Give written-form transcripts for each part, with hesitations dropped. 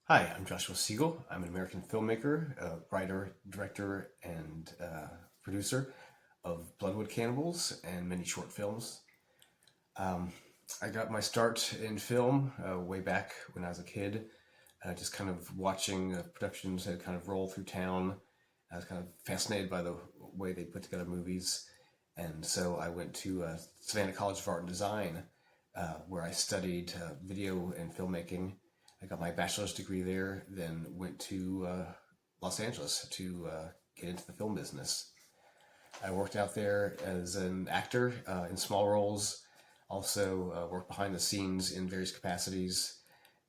Hi, I'm Joshua Siegel. I'm an American filmmaker, writer, director, and producer of Bloodwood Cannibals and many short films. Um, I got my start in film way back when I was a kid, just kind of watching productions that kind of roll through town. I was kind of fascinated by the way they put together movies. And so I went to Savannah College of Art and Design, where I studied video and filmmaking. I got my bachelor's degree there, then went to Los Angeles to get into the film business. I worked out there as an actor in small roles, also worked behind the scenes in various capacities.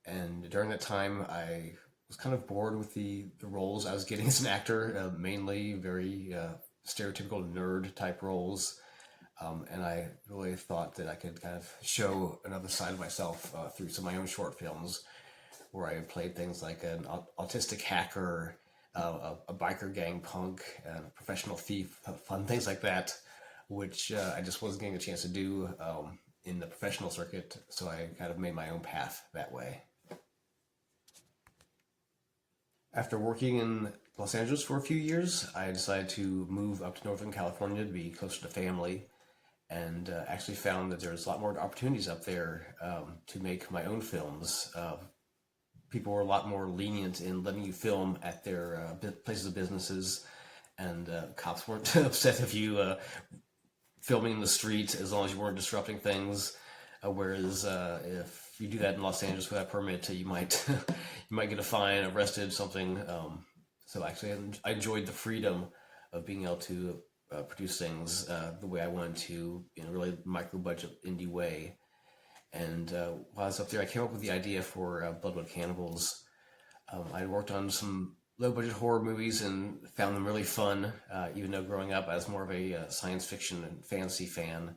And during that time, I was kind of bored with the roles I was getting as an actor, mainly very stereotypical nerd type roles. And I really thought that I could kind of show another side of myself through some of my own short films, where I played things like an autistic hacker, a biker gang punk, and a professional thief, fun things like that, which I just wasn't getting a chance to do in the professional circuit. So I kind of made my own path that way. After working in Los Angeles for a few years, I decided to move up to Northern California to be closer to family, and actually found that there's a lot more opportunities up there to make my own films. People were a lot more lenient in letting you film at their places of businesses, and cops weren't upset if you filming in the street as long as you weren't disrupting things. Whereas if you do that in Los Angeles without a permit, you might you might get a fine, arrested, something. So actually, I enjoyed the freedom of being able to produce things the way I wanted to in a really micro budget indie way. And while I was up there, I came up with the idea for Bloodwood Cannibals. I worked on some low budget horror movies and found them really fun, even though growing up I was more of a science fiction and fantasy fan.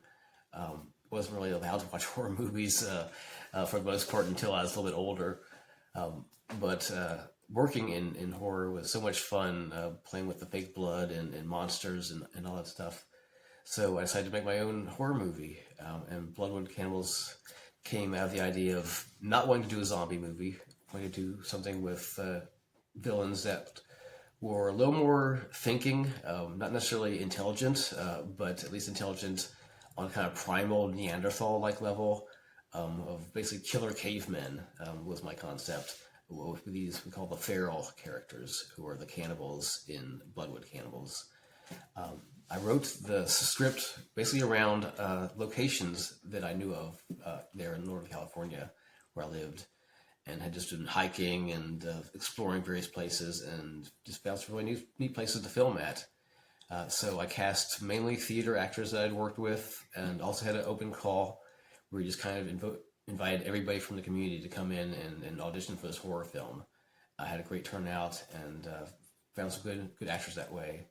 Wasn't really allowed to watch horror movies for the most part until I was a little bit older. But working in horror was so much fun, playing with the fake blood and monsters and all that stuff. So I decided to make my own horror movie, and Bloodwood Cannibals came out of the idea of not wanting to do a zombie movie, wanting to do something with villains that were a little more thinking, not necessarily intelligent, but at least intelligent on kind of primal Neanderthal-like level, of basically killer cavemen was my concept. With these, we call the feral characters, who are the cannibals in Bloodwood Cannibals. I wrote the script basically around locations that I knew of there in Northern California, where I lived, and had just been hiking and exploring various places, and just found some really neat places to film at. So I cast mainly theater actors that I'd worked with, and also had an open call where we just kind of invited everybody from the community to come in and audition for this horror film. I had a great turnout, and found some good actors that way.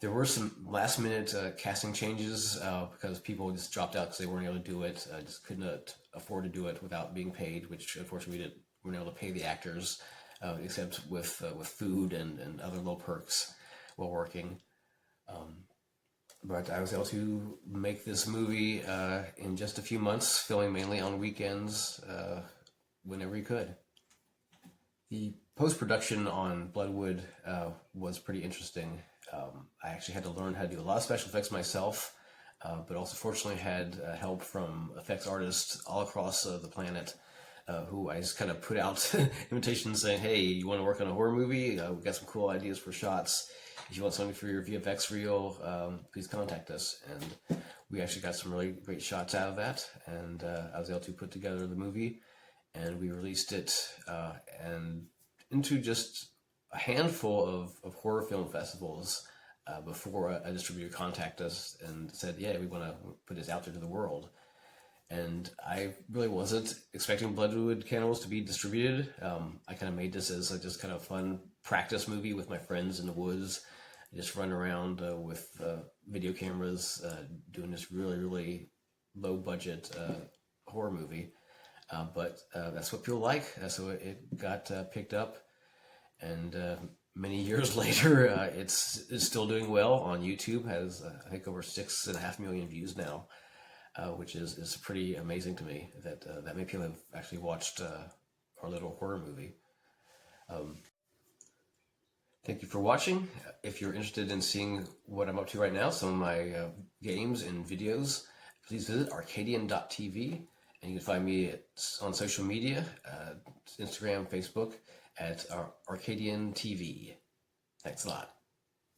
There were some last minute casting changes because people just dropped out because they weren't able to do it. Just could not afford to do it without being paid, which unfortunately we weren't able to pay the actors, except with food and other little perks while working. But I was able to make this movie in just a few months, filming mainly on weekends whenever we could. The post production on Bloodwood was pretty interesting. I actually had to learn how to do a lot of special effects myself, but also fortunately had help from effects artists all across the planet, who I just kind of put out invitations saying, hey, you want to work on a horror movie? We've got some cool ideas for shots. If you want something for your VFX reel, please contact us. And we actually got some really great shots out of that, and I was able to put together the movie, and we released it and into just a handful of horror film festivals before a distributor contacted us and said, yeah, we want to put this out there to the world. And I really wasn't expecting Bloodwood Cannibals to be distributed. I kind of made this as a just kind of fun practice movie with my friends in the woods. I just run around with video cameras doing this really low budget horror movie. But that's what people like. So it got picked up. And many years later, it's still doing well on YouTube. Has I think over 6.5 million views now, which is pretty amazing to me that that many people have actually watched our little horror movie. Thank you for watching. If you're interested in seeing what I'm up to right now, some of my games and videos, please visit arcadian.tv, and you can find me on social media, Instagram, Facebook, at Arcadian TV. Thanks a lot.